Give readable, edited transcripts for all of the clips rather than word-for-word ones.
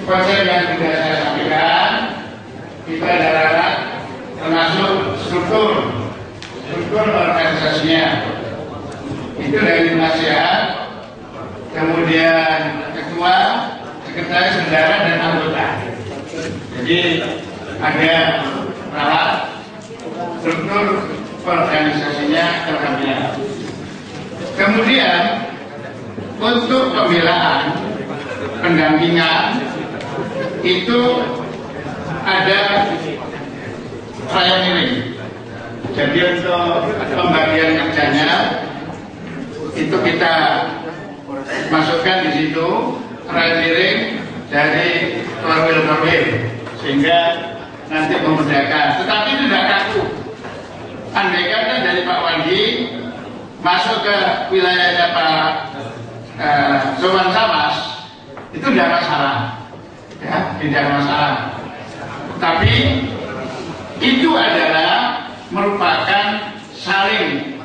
konsep yang sudah saya sampaikan itu adalah termasuk struktur organisasinya. Itu dari nasihat, kemudian ketua, sekretaris, bendahara, dan anggota. Jadi ada ralat struktur organisasinya terkait. Kemudian untuk pembelaan, pendampingan itu ada pioneering. Jadi untuk pembagian kerjanya itu kita masukkan di situ pioneering dari korwil sehingga nanti memudahkan. Tetapi itu tidak kaku. Andai kata dari Pak Wandi masuk ke wilayahnya Pak Sowan Samas itu tidak masalah, ya, tidak masalah. Tapi itu adalah merupakan saling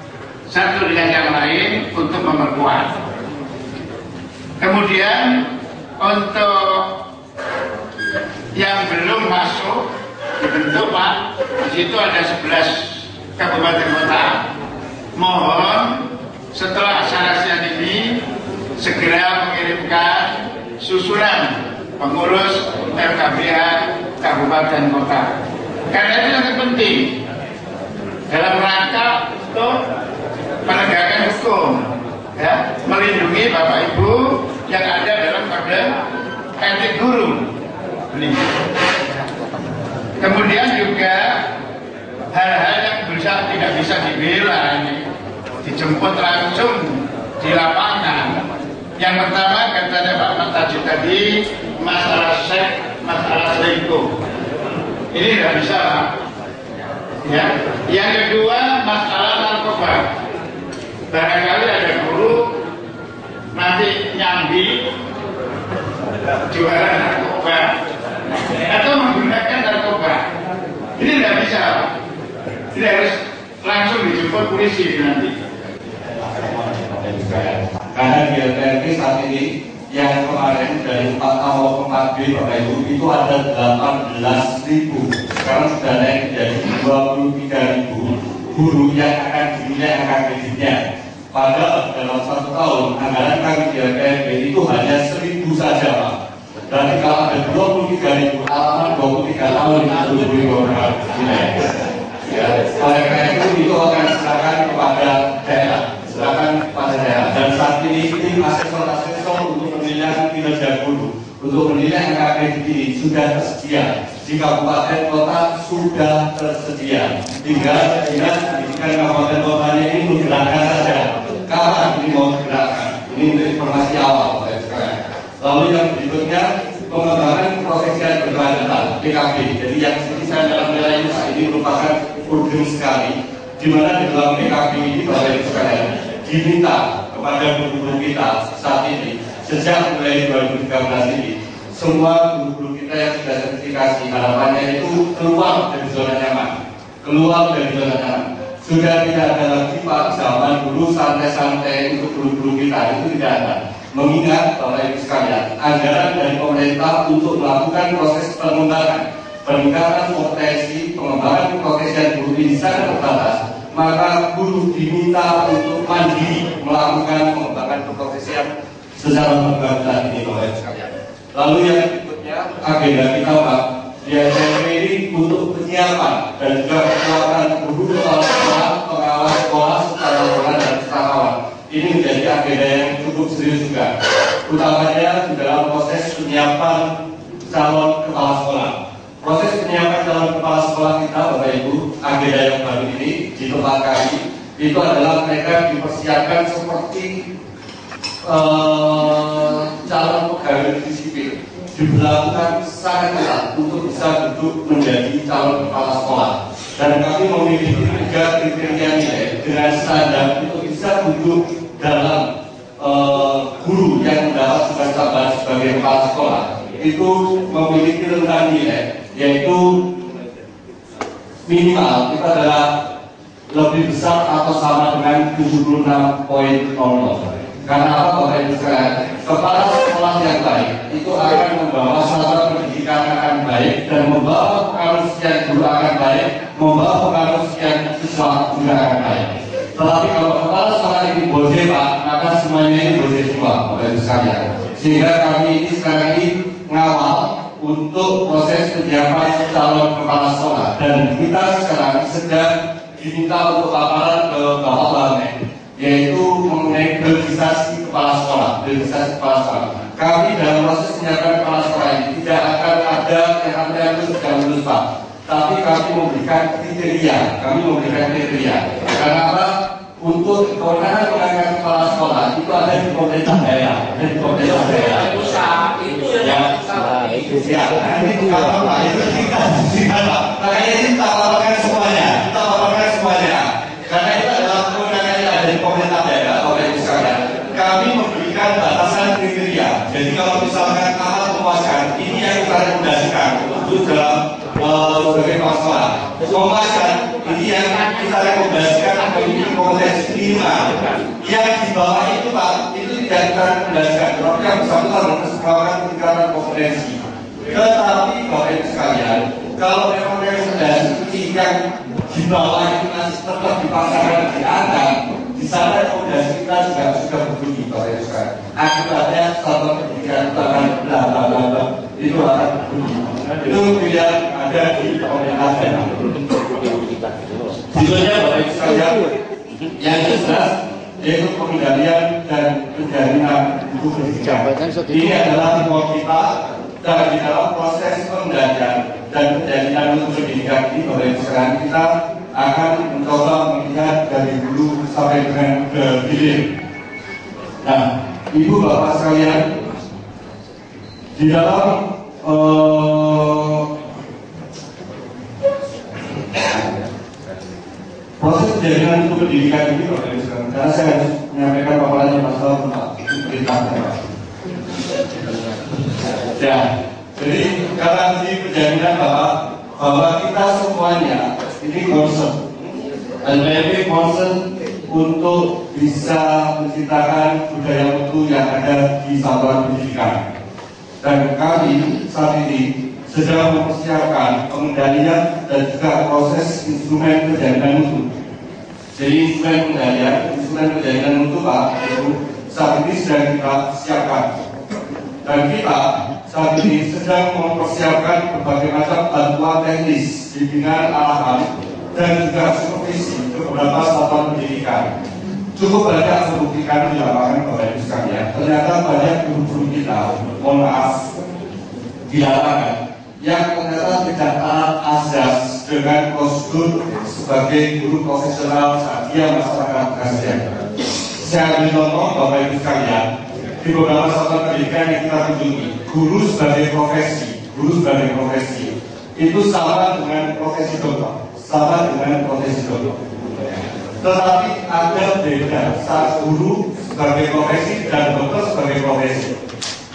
satu dengan yang lain untuk memperkuat. Kemudian untuk yang belum masuk dibentuk Pak, di situ ada 11 kabupaten kota. Mohon setelah acara ini segera mengirimkan susunan pengurus RKBH kabupaten kota. Karena itu sangat penting dalam rangka untuk penegakan hukum, ya, melindungi Bapak Ibu yang ada dalam kode etik guru. Ini. Kemudian juga hal-hal yang tidak bisa dibela ini dijemput langsung di lapangan. Yang pertama katanya Pak Mataji tadi masalah seks, masalah selingkuh. Ini tidak bisa Pak. Ya. Yang kedua masalah narkoba. Barangkali ada guru nanti nyambi jualan narkoba atau menggunakan narkoba. Ini tidak bisa Pak. Tidak harus langsung dijemput polisi nanti. Karena di LPRP saat ini yang kemarin dari 4A maupun 4B Bapak Ibu itu ada 18.000, sekarang sudah naik menjadi 23.000 guru yang akan dinaikkan kreditnya. Padahal dalam 1 tahun anggaran kami di LPRP itu hanya 1.000 saja Pak. Berarti kalau ada 23.000 alaman 23 tahun itu beberapa dinaikkan. Ya, oleh karena itu akan diserahkan kepada daerah. Dan saat ini tim asesor untuk penilaian kinerja guru, untuk penilaian KKD ini sudah tersedia di kabupaten kota, sudah tersedia. Tinggal dinas pendidikan kabupaten kotanya ini menggerakkan saja. Kapan ini mau digerakkan? Ini untuk informasi awal. Lalu yang berikutnya pengembangan profesi dan berkelanjutan PKB. Jadi yang seperti saya dalam nilai ini merupakan urgen sekali, di mana di dalam PKB ini Bapak Ibu sekalian diminta kepada guru-guru kita saat ini sejak mulai 2013 ini semua guru-guru kita yang sudah sertifikasi harapannya itu keluar dari zona nyaman, sudah tidak ada lagi Pak zaman dulu santai-santai untuk guru-guru kita, itu tidak ada. Mengingat Bapak Ibu sekalian anggaran dari pemerintah untuk melakukan proses pengembangan peningkatan kompetensi, pengembangan profesi guru ini sangat terbatas, maka guru diminta untuk mandiri melakukan pengembangan keprofesian secara berkelanjutan ini Bapak Ibu sekalian. Lalu yang berikutnya agenda kita Pak di SMP ini untuk penyiapan dan juga kekuatan guru kepala sekolah, pengawas sekolah, secara formal dan secara kawan. Ini menjadi agenda yang cukup serius juga, utamanya di dalam proses penyiapan calon kepala sekolah. Proses penyiapan calon kepala sekolah kita Bapak Ibu, agenda yang baru ini di tempat kami itu adalah mereka dipersiapkan seperti calon pegawai negeri sipil, diberlakukan sangat ketat untuk bisa duduk menjadi calon kepala sekolah. Dan kami memiliki 3 kriteria nilai dengan standar untuk bisa duduk dalam guru yang mendapat tugas tambahan sebagai kepala sekolah itu memiliki rentang nilai, yaitu minimal itu adalah lebih besar atau sama dengan 76.00. Karena apa Bapak Ibu sekalian? Kepala sekolah yang baik itu akan membawa salah baik, dan membawa pengaruh sekian guru akan baik, membawa pengaruh sekian siswa juga akan baik. Tetapi kalau kepala sekolah ini bodoh Pak, maka semuanya ini bodoh semua, Bapak Ibu sekalian. Sehingga kami ini sekarang ini ngawal untuk proses penyiapan calon kepala sekolah, dan kita sekarang sedang diminta untuk laporan ke Bapak Wamen, yaitu mengenai priorisasi kepala sekolah. Kami dalam proses penyiapan kepala sekolah ini tidak akan ada yang namanya itu sudah lulus Pak, tapi kami memberikan kriteria. Karena apa? Untuk kewenangan kepala sekolah itu ada di pemerintah daerah, itu ya. Nanti kalau Pak itu kita makanya kita laporkan semuanya, karena itu adalah kewenangan yang ada di pemerintah daerah. Bapak Ibu sekalian, kami memberikan batasan kriteria. Jadi kalau misalkan amat memuaskan, ini yang kita rekomendasikan untuk dalam sebagai kepala sekolah. Memuaskan, ini yang kita rekomendasikan memiliki kompetensi minimal. Yang di bawah itu Pak, itu tidak kita rekomendasikan. Tapi yang bersangkutan harus melakukan peningkatan kompetensi. Tetapi Bapak Ibu sekalian, kalau memang rekomendasi yang di bawah itu masih tetap dipaksakan di atas, di sana rekomendasi kita juga sudah berbunyi Bapak Ibu sekalian. Akibatnya satuan pendidikan akan bla itu akan berbunyi. Itu yang ada di pemerintah daerah. Judulnya Bapak Ibu sekalian, yang jelas yaitu pengendalian dan penjaminan mutu pendidikan. Ini adalah timur kita, dan di dalam proses pengendalian dan penjaminan mutu pendidikan ini Bapak Ibu sekalian, kita akan mencoba melihat dari hulu sampai dengan ke hilir. Nah, Ibu Bapak sekalian, di dalam proses penjaminan mutu pendidikan ini Bapak Ibu sekalian, karena saya harus menyampaikan paparannya masalah tentang pendidikan. Ya, jadi garansi penjaminan bahwa kita semuanya ini concern, dan PMP concern untuk bisa menciptakan budaya mutu yang ada di satuan pendidikan. Dan kami saat ini sedang mempersiapkan pengendalian dan juga proses instrumen penjaminan mutu. Jadi instrumen penjaminan mutu Pak, itu saat ini sedang kita siapkan. Dan kita saat ini sedang mempersiapkan berbagai macam bantuan teknis, bimbingan arahan, dan juga supervisi ke beberapa satuan pendidikan. Cukup banyak membuktikan di lapangan Bapak Ibu sekalian. Ternyata banyak guru-guru kita, mohon maaf, di lapangan yang ternyata tidak taat azas dengan prosedur sebagai guru profesional saat dia melaksanakan tugasnya. Saya ambil contoh Bapak Ibu sekalian, di beberapa satuan pendidikan yang kita kunjungi, guru sebagai profesi itu sama dengan profesi dokter, tetapi ada beda saat guru sebagai profesi dan dokter sebagai profesi.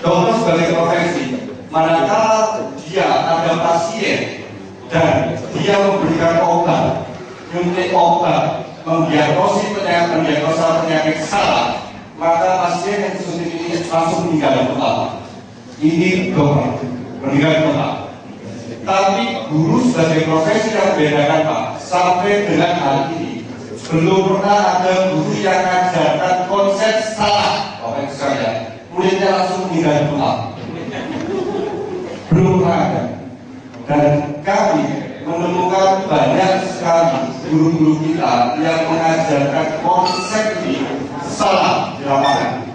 Dokter sebagai profesi, manakala dia ada pasien dan dia memberikan obat, menyuntik obat, mendiagnosis penyakit salah, maka pasien yang disuntik ini langsung meninggal total. Ini dokter meninggal total. Tapi guru sebagai profesi yang membedakan Pak, sampai dengan hari ini belum pernah ada guru yang mengajarkan konsep salah. Bapak Ibu sekalian, muridnya langsung meninggal total. Belum pernah ada. Dan kami menemukan banyak sekali guru-guru kita yang mengajarkan konsep ini salah di lapangan,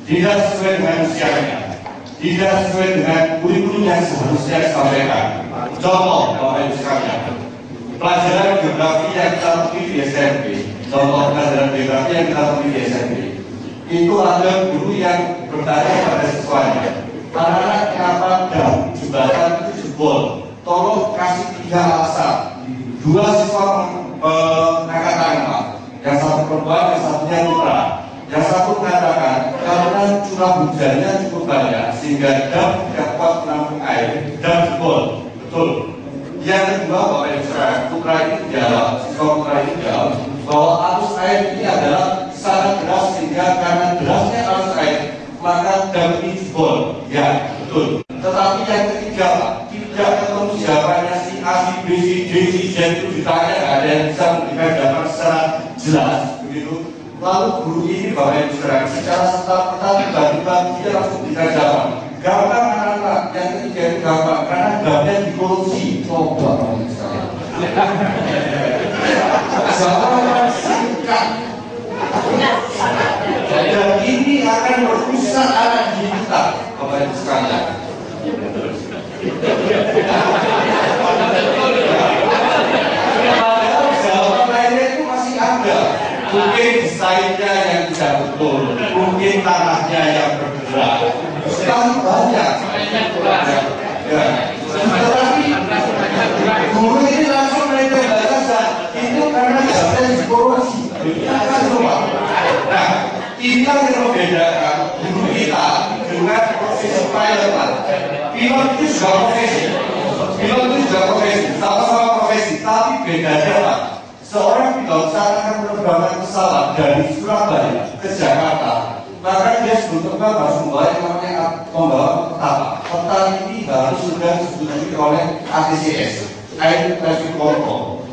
tidak sesuai dengan usianya, tidak sesuai dengan kurikulum yang seharusnya disampaikan. Contoh Bapak Ibu sekalian, pelajaran geografi yang kita temui di SMP, itu ada guru yang bertanya pada siswanya, anak-anak kenapa dam jembatan itu jebol, tolong kasih 3 alasan. 2 siswa mengangkat tangan, yang satu perempuan, yang satunya putra. Yang satu mengatakan karena curah hujannya cukup banyak sehingga dam tidak kuat menampung air, dam jebol. Betul. Yang kedua Bapak Ibu sekalian, putra ini jawab bahwa arus air ini adalah sangat deras sehingga karena derasnya arus air maka dam ini jebol. Ya, betul. Tetapi yang ketiga Pak, tidak tidak ketemu jawabannya si A, si B, si D, si Z itu ditanya, nggak ada yang bisa memberikan jawaban secara jelas, begitu. Lalu guru ini Bapak Ibu sekalian secara serta-merta tiba-tiba dia langsung berikan jawaban. Gampang anak-anak, yang ketiga itu gampang karena gambarnya dikorupsi. Coba Bapak Ibu sekalian. Jawaban singkat. Dan ini akan merusak anak kita, Bapak Ibu sekalian. Padahal jawaban lainnya itu masih ada. Mungkin desainnya yang tidak betul, mungkin tanahnya yang bergerak. Sekali banyak. Ya. Tetapi guru ini langsung menitip balasan itu karena gambarnya dikorupsi. Nah, inilah yang membedakan guru kita dengan profesi pilot. Pilot itu juga profesi. Pilot itu juga profesi, sama-sama profesi, tapi bedanya apa? Seorang pilot saat akan menerbangkan pesawat dari Surabaya ke Jakarta, maka dia sebelum terbang harus membawa peta. Peta ini harus sudah disetujui oleh ATCS, Air Traffic Control.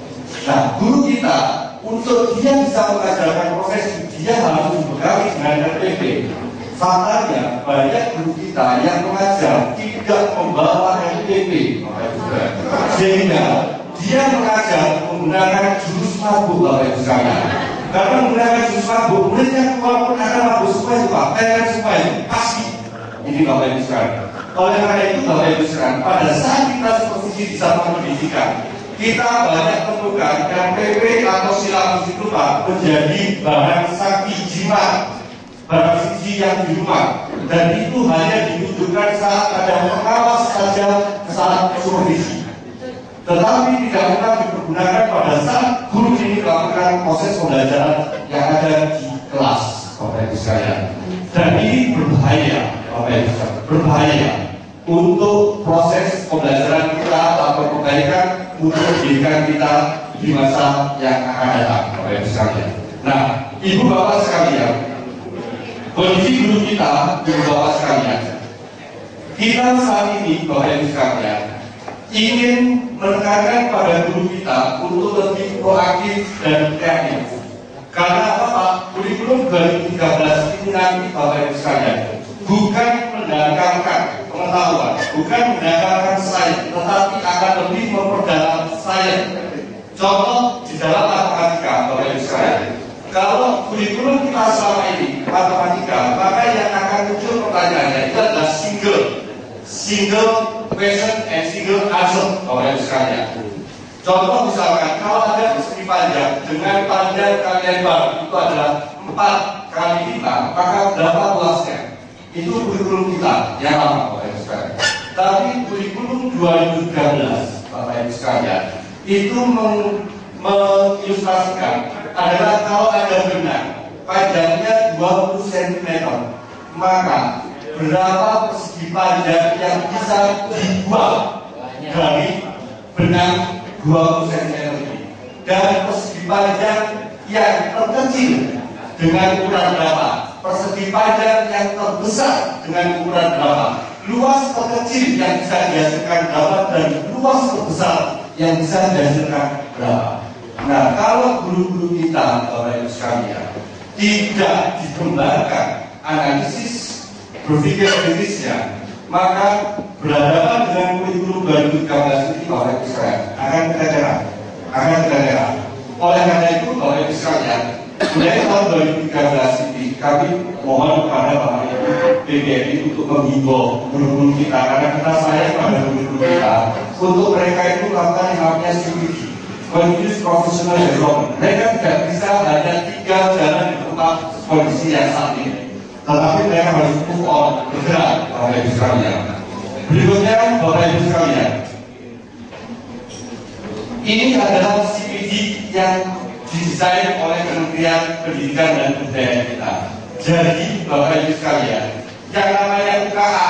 Nah, guru kita untuk dia bisa mengajarkan profesi, dia harus dibekali dengan RPP. Faktanya banyak guru kita yang mengajar tidak membawa RPP, sehingga dia mengajar menggunakan jurus mabuk, Bapak Ibu sekalian. Karena menggunakan jurus mabuk, muridnya walaupun akan mabuk semua itu Pak, tenan semua itu pasti. Ini Bapak Ibu sekalian. Oleh karena itu Bapak Ibu sekalian, pada saat kita supervisi di satuan pendidikan, kita banyak temukan RPP atau silabus itu Pak menjadi barang sakti jimat, barang siji yang di rumah, dan itu hanya ditunjukkan saat ada pengawas saja saat supervisi. Tetapi tidak pernah dipergunakan pada saat guru ini melakukan proses pembelajaran yang ada di kelas, Bapak Ibu sekalian. Dan ini berbahaya, Bapak Ibu sekalian, berbahaya untuk proses pembelajaran kita atau kebaikan untuk pendidikan kita di masa yang akan datang, Bapak Ibu sekalian. Nah, Ibu Bapak sekalian, kondisi guru kita, Ibu Bapak sekalian, kita saat ini, Bapak Ibu sekalian, ingin menekankan pada guru kita untuk lebih proaktif dan kreatif. Karena apa Pak? Kurikulum 2013 ini nanti Bapak Ibu sekalian bukan mendangkalkan pengetahuan, bukan mendangkalkan sains, tetapi akan lebih memperdalam sains. Contoh di dalam matematika, Bapak Ibu sekalian. Kalau kurikulum kita selama ini matematika, maka yang akan muncul pertanyaannya itu adalah single question and single answer, Bapak Ibu sekalian. Contoh misalkan kalau ada persegi panjang dengan panjang kali lebar itu adalah 4 kali 5, maka berapa luasnya? Itu kurikulum kita yang lama, Bapak Ibu sekalian. Tapi kurikulum 2013, Bapak Ibu sekalian, itu mengilustrasikan adalah kalau ada benang panjangnya 20 cm, maka berapa persegi panjang yang bisa dibuang dari benang 20 cm ini, dan persegi panjang yang terkecil dengan ukuran berapa, persegi panjang yang terbesar dengan ukuran berapa, luas terkecil yang bisa dihasilkan berapa, dan luas terbesar yang bisa dihasilkan berapa. Nah, kalau guru-guru kita, Bapak Ibu sekalian, tidak dikembangkan analisis berpikir kritisnya, maka berhadapan dengan kurikulum 2013 ini, Bapak Ibu sekalian, akan kecewa. Oleh karena itu, Bapak Ibu sekalian, mulai tahun 2013 ini kami mohon kepada Bapak Ibu PBNI untuk menghimbau guru-guru kita, karena kita sayang pada guru-guru kita, untuk mereka itu melakukan yang namanya CPD, Continuous Professional Development. Mereka tidak bisa hanya tinggal jalan di tempat kondisi yang saat ini, tetapi mereka harus move on, bergerak, Bapak Ibu sekalian. Berikutnya, Bapak Ibu sekalian, ini adalah CPD yang didesain oleh Kementerian Pendidikan dan Kebudayaan kita. Jadi, Bapak Ibu sekalian, yang namanya UKA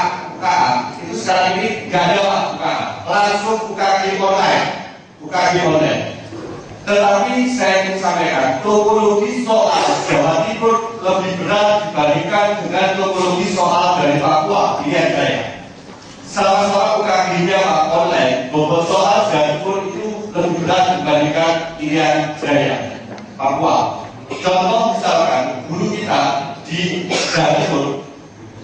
itu sekarang ini nggak ada UKA, langsung UKG online. Tetapi saya ingin sampaikan, topologi soal Jawa Timur lebih berat dibandingkan dengan topologi soal dari Papua. Lihat saya, sama-sama UKG-nya online, bobot soal Jawa Timur itu lebih berat dibandingkan Irian Jaya, Papua. Contoh misalkan guru kita di Jawa Timur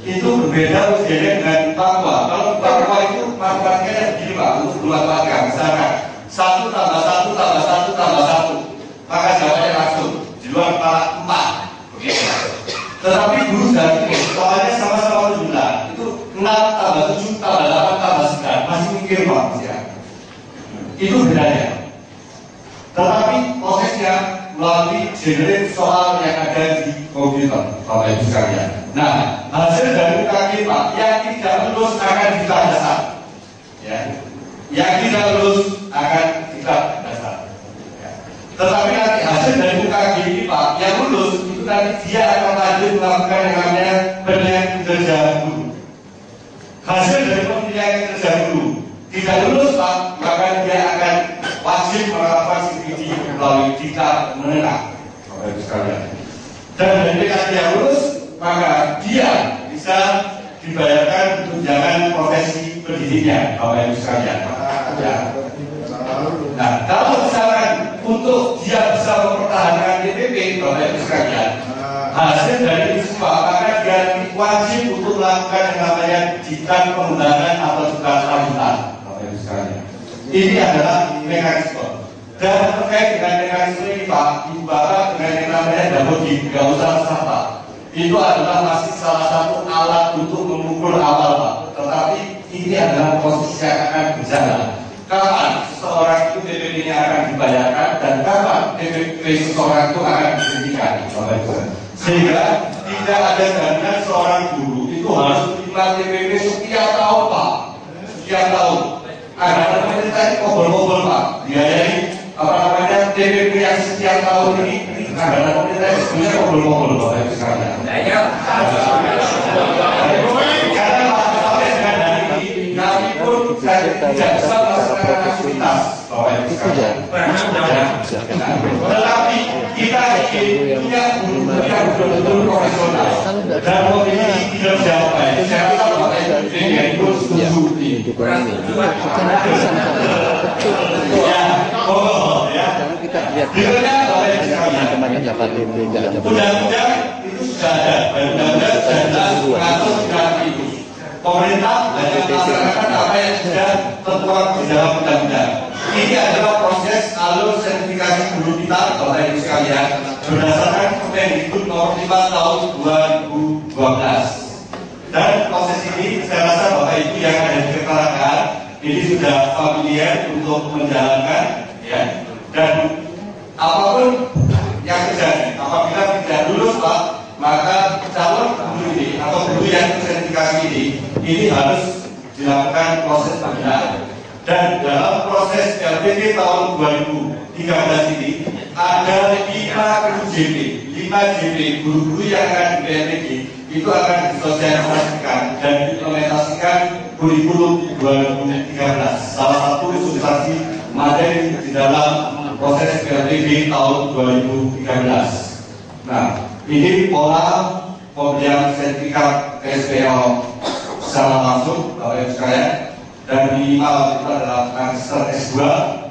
itu berbeda usianya dengan Papua. Kalau Papua itu matematikanya begini Pak, untuk guru matematika misalkan 1 tambah 1 tambah 1 tambah 1, maka jawabannya langsung di luar kepala 4. Tetapi guru Jawa Timur soalnya sama-sama jumlah itu 6 tambah 7 tambah 8 tambah 9 masih mikir Pak ya. Itu bedanya. Tetapi prosesnya melalui generate soal yang ada di komputer, Bapak Ibu sekalian. Nah, hasil dari UKG Pak yang tidak lulus akan ditanya, ya. Yang tidak lulus akan ditanya. Ya. Tetapi nanti hasil dari UKG ini Pak yang lulus itu nanti dia akan lanjut melakukan yang namanya penilaian kinerja guru. Hasil dari penilaian kinerja guru tidak lulus Pak, maka dia akan wajib melakukan CPD melalui diklat menengah, Bapak Ibu sekalian. Dan ketika dia lulus, maka dia bisa dibayarkan tunjangan profesi pendidiknya, Bapak Ibu sekalian. Ya. Nah, kalau misalkan untuk dia bisa mempertahankan DPP, Bapak Ibu sekalian, hasil dari itu semua, maka dia wajib untuk melakukan yang namanya diklat pengembangan atau diklat lanjutan, Bapak Ibu sekalian. Ini adalah mekanisme. Dan terkait dengan mekanisme ini Pak, Ibu Bapak dengan yang namanya Dabodi, nggak usah serta. Itu adalah masih salah satu alat untuk mengukur awal Pak. Tetapi ini adalah posisi yang akan berjalan. Kapan seseorang itu DPP-nya akan dibayarkan dan kapan DPP seseorang itu akan dihentikan, Bapak Ibu. Sehingga tidak ada jaminan seorang guru itu harus menerima DPP setiap tahun Pak, setiap tahun. Karena pemerintah ini kobol-kobol Pak, biayai apa namanya DPP yang setiap tahun ini karena pemerintah ini sebenarnya kobol-kobol Bapak Ibu sekalian. Karena sampai dengan hari ini kami pun tidak bisa melaksanakan aktivitas Bapak Ibu sekalian. Tetapi kita ingin punya guru yang betul-betul profesional dan memiliki kinerja baik. Saya rasa Bapak Ibu itu setuju. Kita lihat teman-teman dapat undang-undang itu sudah ada, undang-undang sudah mengatur tentang itu. Pemerintah hanya melaksanakan apa yang sudah tertuang di dalam undang-undang. Ini adalah proses alur sertifikasi guru kita, Bapak Ibu sekalian, berdasarkan Permendikbud nomor 5 tahun 2012. Dan proses ini saya rasa Bapak Ibu yang ada di keterangan ini sudah familiar untuk menjalankan, ya. Dan apapun yang terjadi, apabila tidak lulus Pak, maka calon guru ini atau guru yang sertifikasi ini harus dilakukan proses pembinaan. Dan dalam proses LPD tahun 2013 ini ada 5 JP guru-guru yang akan di LPD itu akan disosialisasikan dan diimplementasikan kurikulum 2013. Salah satu substansi materi di dalam proses LPD tahun 2013. Nah, ini pola pemberian sertifikat SPO secara langsung, Bapak Ibu sekalian, dan minimal itu adalah magister S2,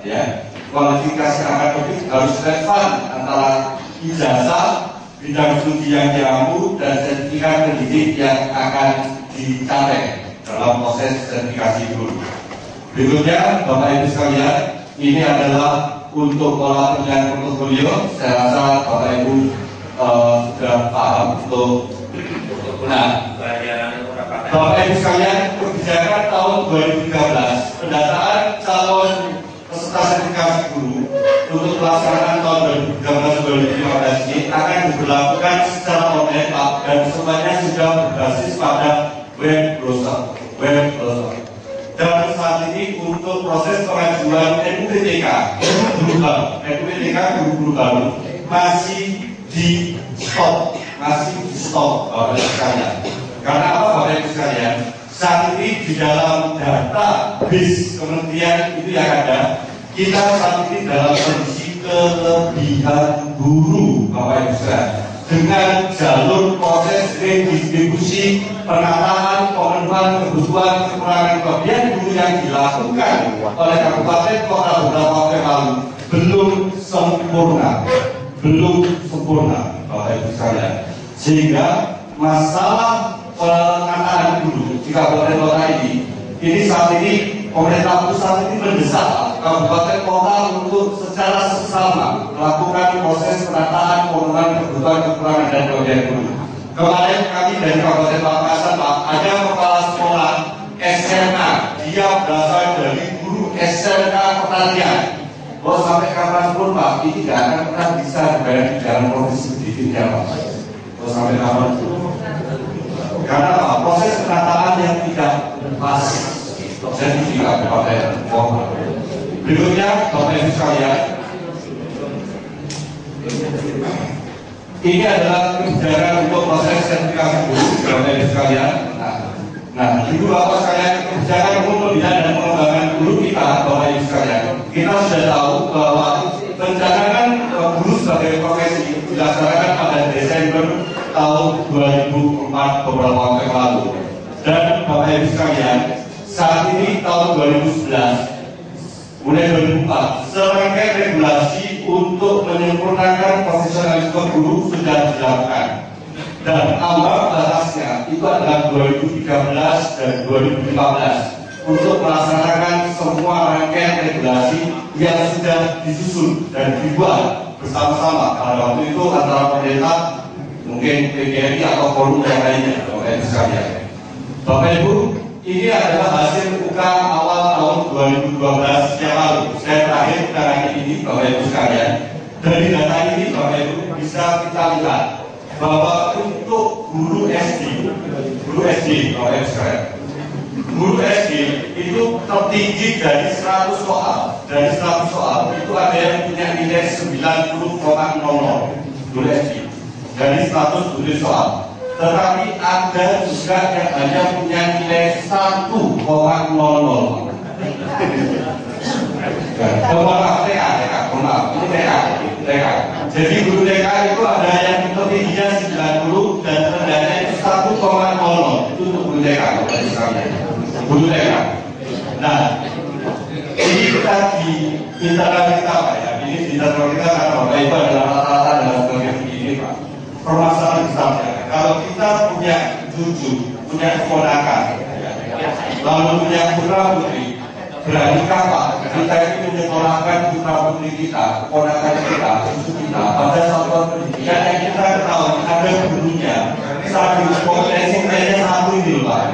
ya. Kualifikasi akademik harus relevan antara ijazah, bidang studi yang diampu dan sertifikat pendidik yang akan dicapai dalam proses sertifikasi guru. Berikutnya, Bapak Ibu sekalian, ini adalah untuk pola penilaian portofolio. Saya rasa Bapak Ibu sudah paham untuk Bapak Ibu sekalian, kebijakan tahun 2013 pendataan calon peserta sertifikasi guru untuk pelaksanaan tahun 2013-2015 ini akan diberlakukan secara online Pak, dan semuanya sudah berbasis pada web browser. Dan saat ini untuk proses pengajuan NUPTK guru-guru baru masih di stop Bapak Ibu sekalian. Karena apa Bapak Ibu sekalian? Saat ini di dalam data bis kementerian itu yang ada, kita saat ini dalam kondisi kelebihan guru Bapak Ibu sekalian. dengan jalur proses redistribusi penataan pemenuhan kebutuhan kekurangan kelebihan guru yang dilakukan oleh kabupaten kota beberapa waktu yang lalu belum sempurna, Bapak Ibu sekalian. Sehingga masalah penataan guru di kabupaten kota ini saat ini pemerintah pusat ini mendesak kabupaten kota untuk secara seksama melakukan proses penataan pemenuhan kebutuhan kekurangan dan kelebihan guru. Kemarin kami dari Kabupaten Pamekasan, Pak, ada kepala sekolah SMK, dia berasal dari guru SMK pertanian. Sampai kapanpun Pak, ini tidak akan pernah bisa dibayar di dalam profesi pendidiknya Pak. Sampai kapanpun. Karena Pak, proses penataan yang tidak pas terjadi di Kabupaten Kota. Berikutnya, Bapak Ibu sekalian, ini adalah kebijakan untuk proses sertifikasi guru, Bapak Ibu sekalian. Nah, Ibu Bapak sekalian, kebijakan umum pembinaan dan pengembangan guru kita, Bapak Ibu sekalian, kita sudah tahu bahwa pencalonan guru sebagai profesi dilaksanakan pada Desember tahun 2004 beberapa waktu yang lalu. Dan Bapak Ibu sekalian, saat ini tahun 2011 mulai 2004, serangkaian regulasi untuk menyempurnakan profesionalisme guru sudah dilakukan. Dan ambang batasnya itu adalah 2013 dan 2015 untuk melaksanakan semua rangkaian regulasi yang sudah disusun dan dibuat bersama-sama pada waktu itu antara pemerintah, mungkin PGRI atau forum yang lainnya, Bapak Ibu sekalian. Bapak Ibu, ini adalah hasil UK awal tahun 2012 yang lalu. Saya terakhir menangani ini, Bapak Ibu sekalian. Dari data ini, Bapak Ibu, bisa kita lihat bahwa untuk guru SD, Bapak Ibu sekalian, guru SD itu tertinggi dari 100 soal. Dari 100 soal itu ada yang punya nilai 90,00 guru SD dari 100 guru soal. Tetapi ada juga yang hanya punya nilai 1,00. TK. Jadi guru TK itu ada yang tertingginya 90 dan rendahnya itu 1,00. Itu untuk guru TK, guru TK. Nah, ini kita di internal kita Pak ya. Ini di internal kita karena Bapak Ibu adalah rata-rata dalam bagian begini Pak. Permasalahan besarnya, kalau kita punya cucu, punya keponakan, lalu punya putra putri, beranikah Pak kita ini menyekolahkan putra putri kita, keponakan kita, cucu kita pada satuan pendidikan yang kita ketahui ada gurunya satu potensi kayaknya satu ini Pak.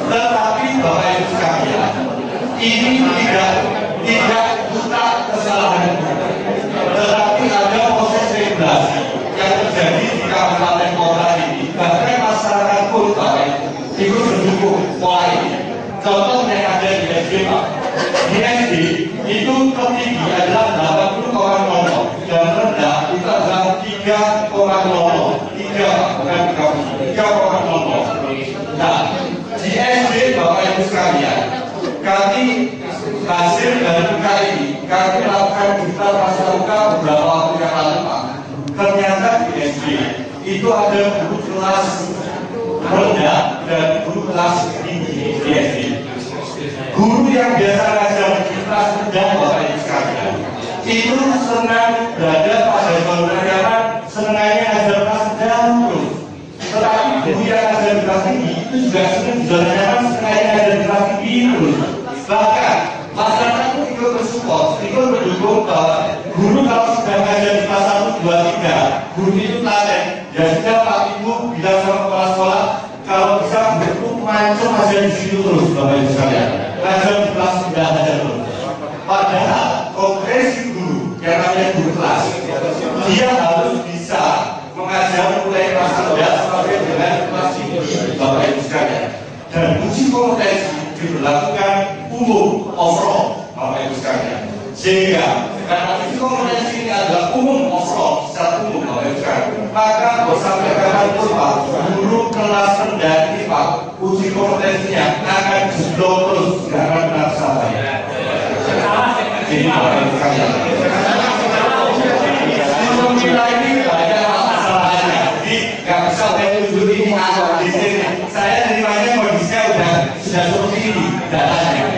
Tetapi Bapak Ibu sekalian, ini tidak buta kesalahan, tetapi ada proses regulasi yang terjadi di kabupaten kota ini. Bahkan masyarakat pun Bapak Ibu mendukung pola ini. Contoh yang ada di SD Pak, di SD itu tertinggi adalah 80,00 dan rendah itu adalah 3,00. 3 bukan 3,00. Nah, di SD Bapak Ibu sekalian, kami hasil dari UK ini, kami melakukan kita pramuka beberapa waktu yang lalu Pak. Ternyata di SD itu ada guru kelas rendah dan guru kelas tinggi di SD. Guru yang biasa ngajar di kelas rendah Bapak Ibu sekalian, itu senang berada pada pembelajaran, senangnya ngajar kelas rendah terus. Tetapi guru yang ngajar di kelas tinggi itu juga senang belajar, senangnya ngajar di kelas tinggi terus. Bahkan masyarakat itu ikut bersupport, ikut mendukung bahwa guru kalau sudah ngajar di kelas 1, 2, 3, guru itu talent. Ya sudah Pak Ibu bilang sama kepala sekolah, kalau bisa guru mancung aja di situ terus Bapak Ibu sekalian. Ngajar di kelas tidak aja terus. Padahal progresi guru yang namanya guru kelas, dia harus bisa mengajar mulai kelas 3 sampai dengan kelas tinggi Bapak Ibu sekalian. Dan uji kompetensi diberlakukan umum overall Bapak Ibu sekalian. Sehingga karena uji kompetensi ini adalah umum overall secara umum Bapak Ibu sekalian, maka sampai kapanpun Pak, guru kelas rendah ini Pak, uji kompetensinya akan jeblok terus, nggak akan pernah sampai. Jadi Bapak Ibu sekalian, kita ini banyak masalahnya, jadi nggak bisa tunjuk ini di sini. Saya nerimanya kondisinya sudah seperti ini datanya.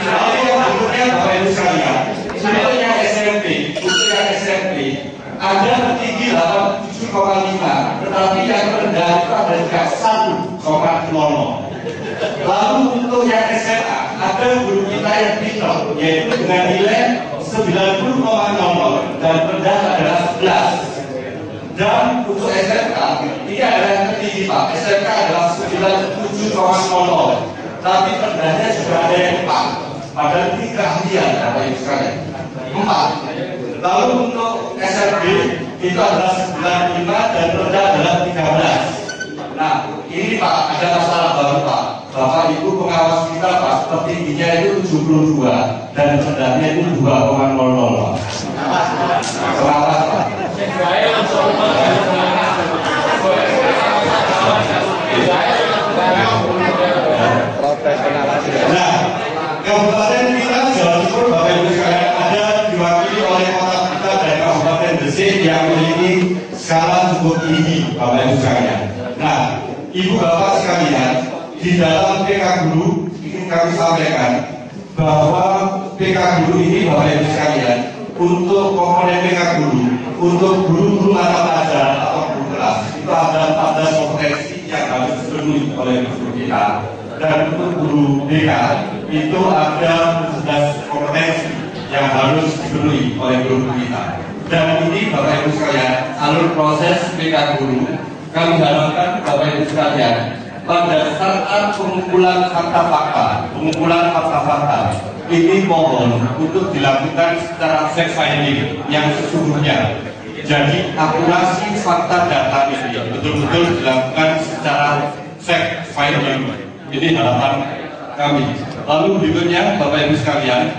Lalu yang berikutnya Bapak Ibu sekalian, untuk yang SMP, ada tertinggi 87,5, tetapi yang rendah itu ada juga 1,00. Lalu untuk yang SMA, ada guru kita yang pintar, yaitu dengan nilai 90,00 dan rendah adalah 11. Dan untuk SMK, ini adalah yang tertinggi Pak. SMK adalah 97,00, tapi rendahnya sudah ada yang 4. Padahal ini keahlian Bapak Ibu sekalian. 4. Lalu untuk SMB itu adalah 95 dan rendah adalah 13. Nah, ini Pak, ada masalah baru Pak. Bapak Ibu pengawas kita Pak, tertingginya itu 72 dan rendahnya itu 2,00 Pak. Pengawas Pak. Protes pengawas. Nah, Kabupaten kita Jawa Timur Bapak Ibu sekalian ada diwakili oleh kota kita dan Kabupaten Gresik yang memiliki skala cukup tinggi Bapak Ibu sekalian. Nah, Ibu Bapak sekalian, di dalam PK Guru ingin kami sampaikan bahwa PK Guru ini Bapak Ibu sekalian, untuk komponen PK Guru, untuk guru-guru mata pelajaran atau guru kelas itu ada 14 kompetensi yang harus dipenuhi oleh guru kita. Dan untuk guru BK itu ada 17 kompetensi yang harus dipenuhi oleh guru kita. Dan ini Bapak Ibu sekalian, alur proses PK Guru kami harapkan Bapak Ibu sekalian pada saat pengumpulan fakta-fakta ini mohon untuk dilakukan secara fact finding yang sesungguhnya. Jadi akurasi fakta data ini betul-betul dilakukan secara fact finding. Ini harapan kami. Lalu berikutnya Bapak Ibu sekalian,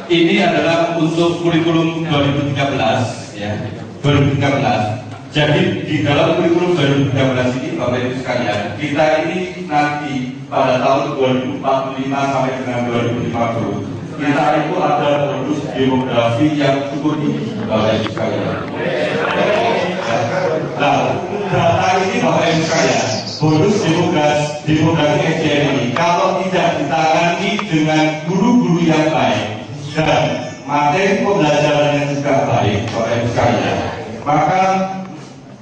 ini adalah untuk kurikulum 2013 ya, 2013. Jadi di dalam kurikulum 2013 ini Bapak Ibu sekalian, kita ini nanti pada tahun 2045 sampai dengan 2050 kita itu ada bonus demografi yang cukup tinggi Bapak Ibu sekalian. Nah, data ini Bapak Ibu sekalian, bonus demografi SDM ini kalau tidak ditangani dengan guru-guru yang baik dan materi pembelajaran yang juga baik Bapak Ibu sekalian, maka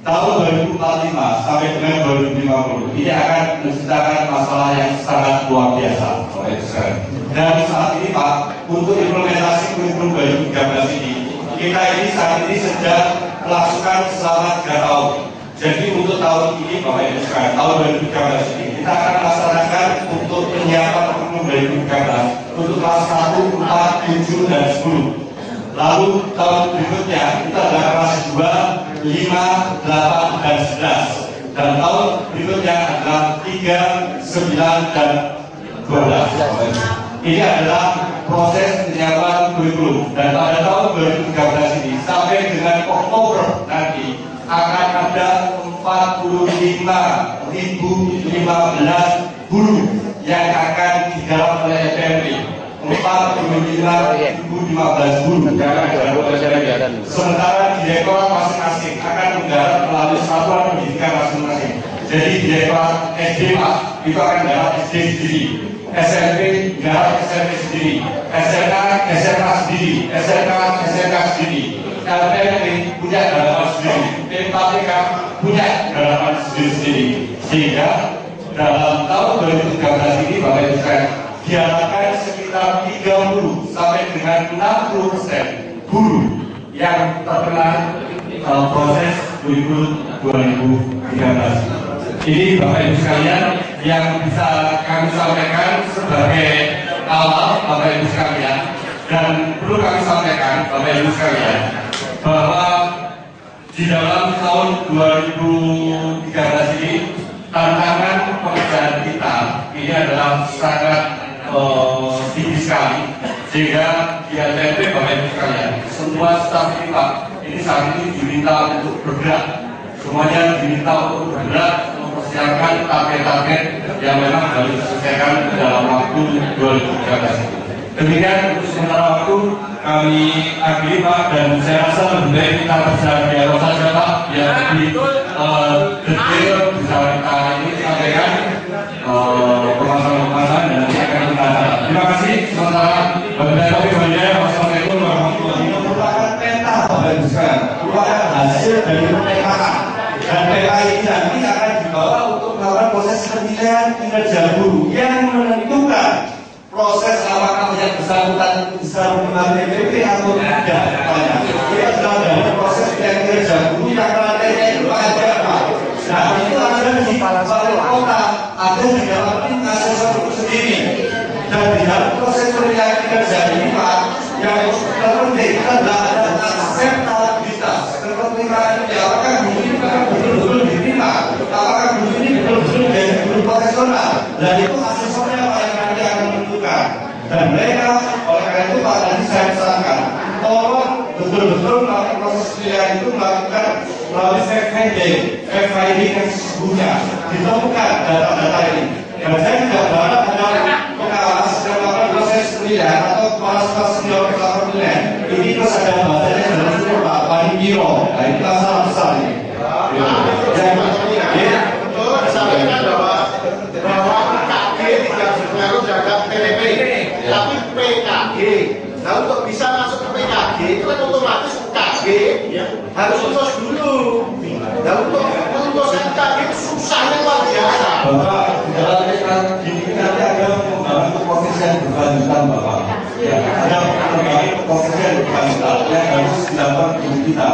tahun 2045 sampai dengan 2050 ini akan menciptakan masalah yang sangat luar biasa Bapak Ibu sekalian. Dan saat ini Pak, untuk implementasi kurikulum 2013 ini kita ini saat ini sedang melakukan selama 3 tahun. Jadi untuk tahun ini Bapak Ibu sekalian, tahun 2013 ini kita akan melaksanakan untuk penyiapan kurikulum 2013 untuk kelas 1, 4, 7, dan 10. Lalu tahun berikutnya kita adalah kelas 2, 5, 8, dan 11. Dan tahun berikutnya adalah 3, 9, dan 12. Ini adalah proses penyiapan kurikulum. Dan pada tahun 2013 ini sampai dengan Oktober nanti akan ada 45.015 guru yang akan digarap oleh FPMP. 45.015 guru. Sementara direktorat masing-masing akan menggarap melalui satuan pendidikan masing-masing. Jadi direktorat SD itu akan menggarap SD sendiri, SMP menggarap SMP sendiri, SMK sendiri, SMK sendiri, LPMP punya garapan sendiri, PPK punya garapan sendiri. Sehingga dalam tahun 2013 ini Bapak Ibu sekalian diharapkan sekitar 30 sampai dengan 60% guru yang terkena proses kurikulum 2013. Ini Bapak Ibu sekalian yang bisa kami sampaikan sebagai awal Bapak Ibu sekalian, dan perlu kami sampaikan Bapak Ibu sekalian bahwa di dalam tahun 2013 ini tantangan pekerjaan kita ini adalah sangat tinggi sekali, sehingga di LPMP Bapak Ibu sekalian semua staf kita ini saat ini diminta untuk bergerak, semuanya diminta untuk bergerak mempersiapkan target-target yang memang harus diselesaikan dalam waktu 2013. Demikian untuk sementara waktu kami akhiri Pak, dan saya rasa lebih baik kita bisa dialog saja Pak, biar lebih detail bisa kita ini sampaikan permasalahan-permasalahan dan nanti akan kita acara. Terima kasih sementara. Wassalamualaikum warahmatullahi wabarakatuh. Merupakan peta Bapak Ibu sekalian, merupakan hasil dari pemetaan, dan peta ini nanti akan dibawa untuk melakukan proses penilaian kinerja guru yang menentukan proses apakah yang bersangkutan bisa menerima PPP atau tidak. Itu adalah dari proses penilaian kinerja guru yang rantainya itu ada Pak. Nah itu ada di balai kota, ada di dalam tim asesor itu sendiri. Dan di dalam proses penilaian kinerja ini Pak, yang terpenting adalah ada akseptabilitas. Kepentingan ini apakah guru ini betul-betul diterima, apakah guru ini betul-betul menjadi guru profesional. Dan itu asesornya Pak yang nanti akan menentukan. Dan mereka oleh karena itu Pak tadi saya pesankan, tolong betul-betul melakukan proses penilaian itu melakukan melalui fact finding yang sesungguhnya, ditemukan data-data ini. Dan saya juga berharap ada pengawas dan melakukan proses penilaian atau kepala senior melakukan penilaian ini terus ada bahasanya dalam sumber Pak Panipiro. Nah ini masalah besar ini. Betul disampaikan bahwa KG tidak berpengaruh terhadap PPP, tapi PKG. Nah untuk bisa masuk ke PKG itu kan otomatis KG harus lulus dulu. Nah untuk meluluskan KG itu susahnya luar biasa. Bapak, di dalam ini nanti ada pengembangan proses yang berkelanjutan Bapak. Ya, ada pengembangan proses yang berkelanjutan yang harus dilakukan guru kita.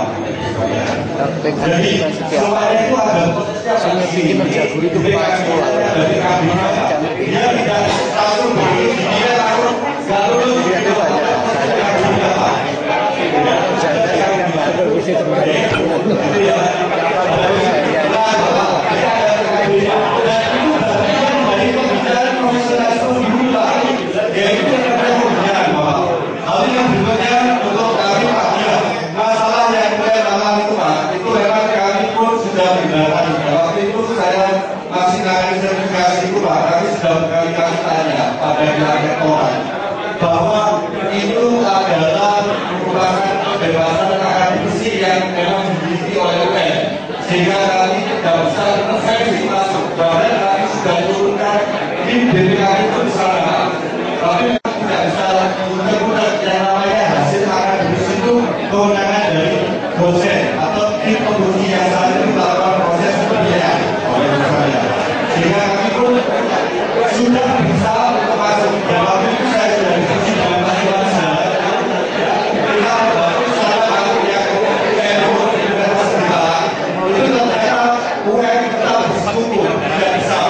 Jadi, supaya itu ada prosesnya kinerja guru itu dari kabinet, dia tidak langsung begitu, dia langsung nggak lulus. Berkali-kali tanya pada direktorat bahwa itu adalah merupakan kebebasan akademisi yang memang dimiliki oleh UN, sehingga kami tidak bisa intervensi masuk. Bahkan kami sudah turunkan tim BPK itu di sana, tapi tidak bisa mudah-mudah yang namanya hasil akademis itu kewenangan dari dosen atau tim penguji yang saat ini melakukan proses penilaian oleh saya, sehingga kami pun sudah bisa untuk masuk. Dan waktu itu saya sudah diskusi dengan masing-masing saudara. Kita baru salah satu yang Universitas Negara itu ternyata UN tetap bersekutu, tidak bisa.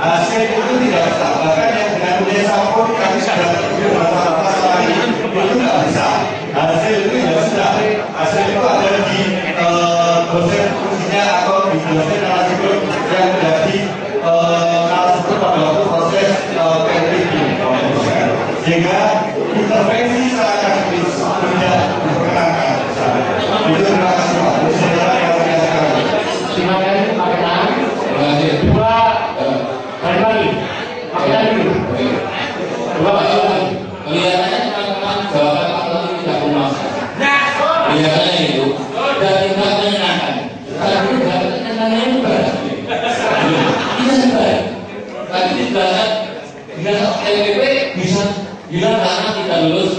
Hasil itu tidak bisa. Bahkan yang dengan desa pun kami sudah terjun masalah ini itu tidak bisa. Hasil itu ya sudah. Hasil itu ada di dosen fungsinya atau di dosen narasumber yang menjadi narasumber pada waktu proses PPP, sehingga intervensi secara akademis tidak diperkenankan. Itu terima kasih Pak. Saudara yang saya sekali. Terima kasih Pak Ketan. Dua balik lagi. Pak Ketan dulu. Dua balik lagi. Kelihatannya teman-teman jawaban Pak Ketan tidak memuaskan. Kelihatannya itu dan tidak menyenangkan. Kalau itu tidak menyenangkan itu berat. Ini sebaik. Tadi dijelaskan dengan LPP bisa bilang karena tidak lulus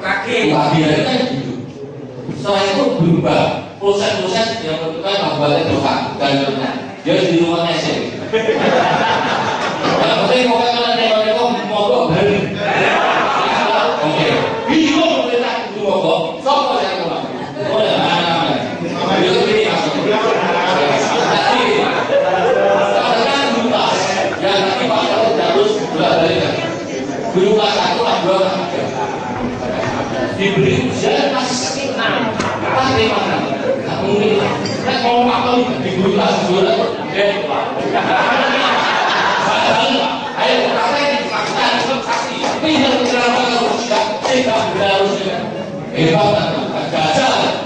KG. Biasanya kan gitu. Setelah itu berubah proses-proses yang berkaitan kabupaten kota dan seterusnya. Dia di rumah nasi. Yang penting pokoknya kalau mogok baru. Oke. Bingung pemerintah itu mogok. Sopo yang ngomong. Oh ya mana-mana. Itu ini maksudnya. Yang tadi Pak Kalau harus bolak-balik. Guru kelas 1 kelas 2 kelas 3 diberi ujian masih sekitar 6 pas 5 nggak mungkin lah. Kan mau apa di guru kelas 2 itu ayo praktek dilakukan saksi tidak kenapa kalau tidak harus hebat gajah.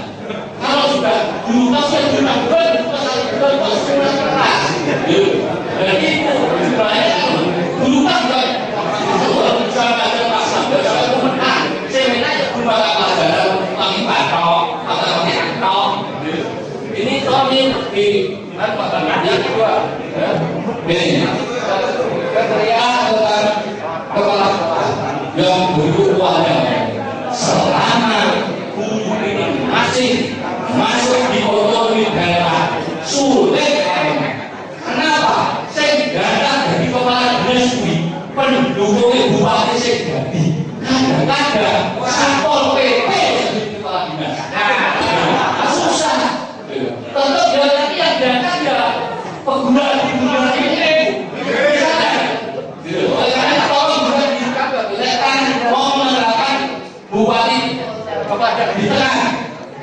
Kalau sudah guru kelas yang sudah benar semua keras dan itu sebenarnya guru kelas juga bisa ada pasang Ini tentang kepala yang berkuasa selama buku ini masih masuk di otonomi daerah sulit. Kenapa? Saya datang dari kepala dinas pendukungnya bupati saya jadi kadang-kadang satpol PP kepala dinas susah. Tetap jalan yang datang ya penggunaan ini mau menerapkan bupati kepada di tengah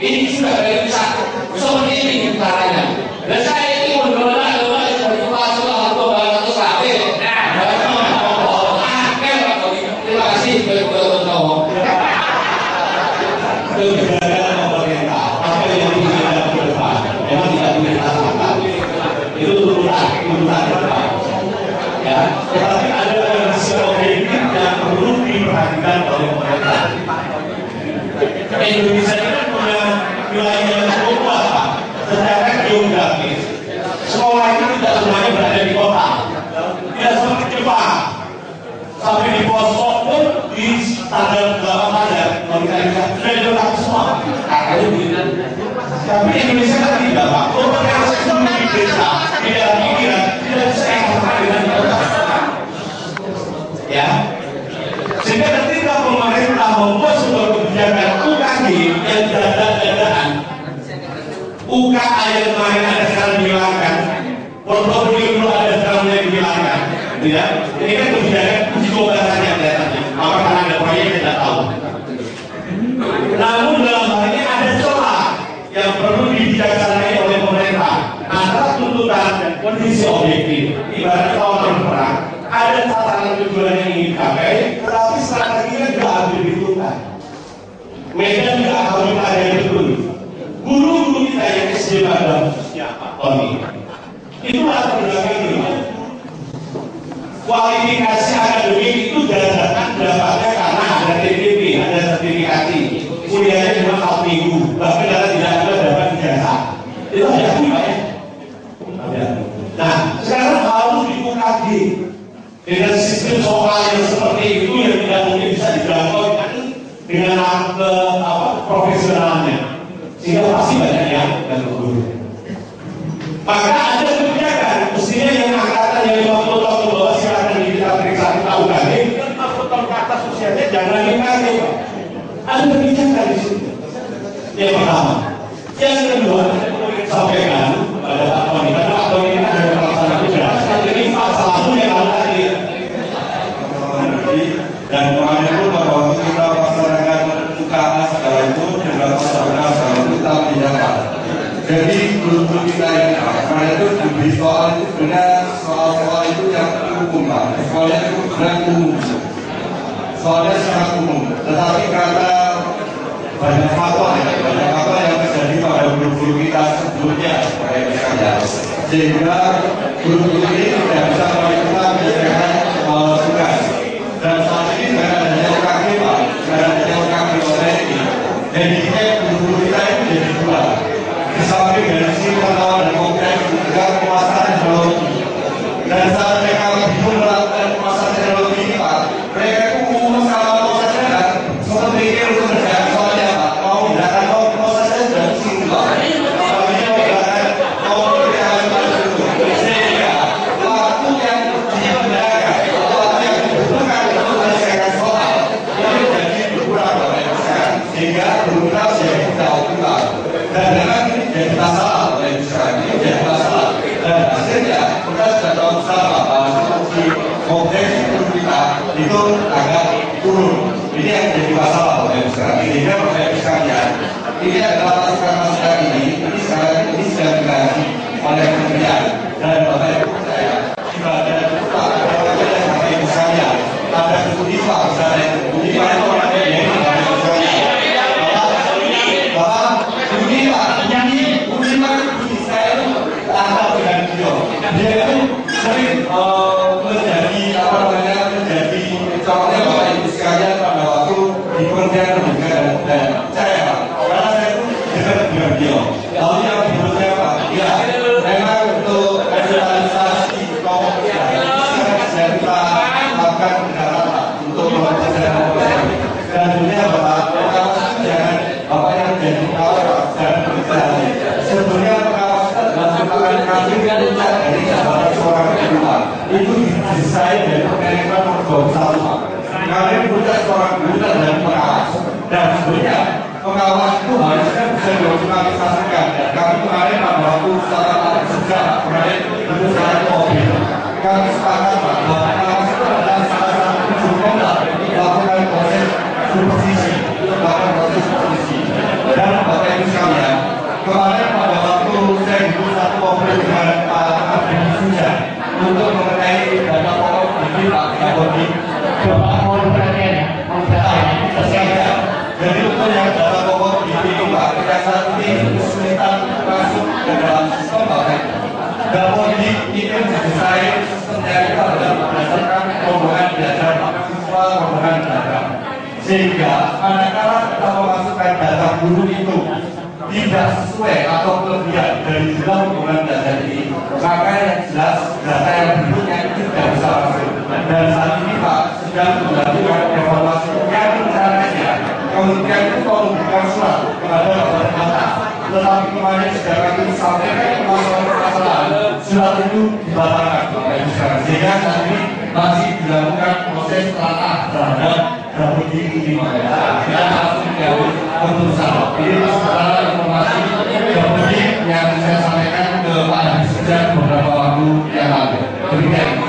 ini sudah dari satu seperti ini caranya. Dan saya ini mengelola seperti kepala sekolah atau bahan sapi. Terima kasih teman-teman. Kebijakan pemerintah apa yang dilakukan ke depan memang tidak boleh dilakukan. Itu urusan ya. Tetapi ada kondisi objektif yang perlu diperhatikan oleh pemerintah. Indonesia ini punya wilayah yang cukup luas, Pak. Secara geografis, sekolah itu tidak semuanya berada di kota. Tidak seperti Jepang. Sampai di pelosok pun di standar berapa standar kalau kita lihat sudah lengkap semua. Tapi Indonesia kan tidak, Pak. Kota yang seluruh di desa, di dalam pikiran tidak bisa yang sama dengan kota. Ya, sehingga ketika pemerintah membuat sebuah kebijakan UKG yang dada-dadaan, UKA yang kemarin ada sekarang dihilangkan, portofolio dulu ada sekarang mulai dihilangkan, tidak? Ini kan kebijakan uji coba saja tadi. Apakah ada proyek tidak tahu. Namun dalam hal ini ada celah yang perlu dibijaksanai oleh pemerintah antara tuntutan dan kondisi objektif. Ibarat kalau perang, ada sasaran tujuan yang ingin dicapai, tetapi strateginya tidak ambil dihitungan. Medan juga harus ada yang betul. Guru-guru kita yang SD pada khususnya Pak Tony, itu latar belakang ini. Kualifikasi akademik itu dapatnya karena ada TPP, ada sertifikasi. Kuliahnya cuma 4 minggu, bahkan tidak ada dapat ijazah. Itu ada juga ya. Nah, sekarang harus di-UKG dengan sistem soal yang seperti itu yang tidak mungkin bisa dijangkau dengan profesionalnya, sehingga pasti banyak yang terganggu. Maka ada kebijakan, mestinya yang angkatan yang 50 tahun ke bawah silakan kita periksa kita UKG, 50 tahun ke atas usianya jangan UKG. Ada kebijakan di situ. Yang pertama, yang kedua, sampaikan pada Pak Tony, karena Pak Tony ini ada pelaksana tugas. Ini masalahmu yang ada tadi. Dan kemarin pun pada waktu kita melaksanakan UKA segala itu juga masyarakat segala itu kita menjaga. Jadi guru-guru kita yang kemarin itu di soal itu benar soal itu yang umum Pak. Soalnya itu benar umum. Soalnya sangat umum. Tetapi karena banyak faktor yang terjadi pada guru-guru kita sebelumnya sehingga guru-guru ini tidak bisa melakukan menyelesaikan tugas. Dan saat ini dengan adanya UKG Pak, dengan adanya UKG ini, handicap guru-guru kita itu jadi dua. Di samping dari sisi pengetahuan dan kompetensi juga penguasaan teknologi. Dan saat mereka bingung melakukan penguasaan teknologi ini Pak, mereka itu umum sama prosesnya seperti ini untuk kerjaan soalnya Pak. Mau menggunakan prosesnya sudah sini Pak. Waktu yang digunakan, waktu yang dibutuhkan untuk menyelesaikan soal itu jadi berkurang sehingga berkurang jadi tidak optimal. Dan memang ini jadi masalah oleh masyarakat, ini jadi masalah. Dan hasilnya kita sudah tahu bersama bahwa fungsi kompetensi guru kita itu agak turun. Ini yang menjadi masalah oleh masyarakat. Sehingga oleh sekalian, ini adalah masukan-masukan ini sekarang ini sudah dikaji oleh kementerian dan oleh saya ibadah Pak oleh sampai misalnya ada Unifa misalnya Unifa itu orangnya yang bahwa Unifa saya itu antara dengan dia itu sering menjadi menjadi contohnya Bapak Ibu sekalian pada waktu di Kementerian Pendidikan dan saya karena saya itu dekat dengan beliau lalu yang berikutnya Pak ya memang untuk satu mobil. Kami sepakat bahwa pengawas itu adalah salah satu jumlah melakukan proses supervisi, dan Bapak Ibu sekalian, kemarin pada waktu saya duduk satu mobil dengan Pak Abdi Suja untuk mengenai data pokok bukti Pak Kapolri, Bapak mohon perhatian ya, jadi untuk yang data pokok bukti itu Pak, yang saat ini kesulitan masuk ke dalam sistem Bapak. Kapolri itu didesain sistemnya itu adalah berdasarkan rombongan belajar siswa rombongan belajar. Sehingga manakala kita memasukkan data guru itu tidak sesuai atau kelebihan dari jumlah hubungan belajar ini, maka yang jelas data yang berikutnya itu tidak bisa masuk. Dan saat ini Pak sedang melakukan evaluasi yang rencananya kemudian itu memberikan surat kepada Bapak Kota. Tetapi kemarin sudah kami sampaikan permasalahan surat itu dibatalkan sehingga saat ini masih dilakukan proses telah terhadap Kapolri ini kita langsung ke keputusan. Ini setelah informasi Kapolri yang saya sampaikan ke Pak Habib sejak beberapa waktu yang lalu. Demikian.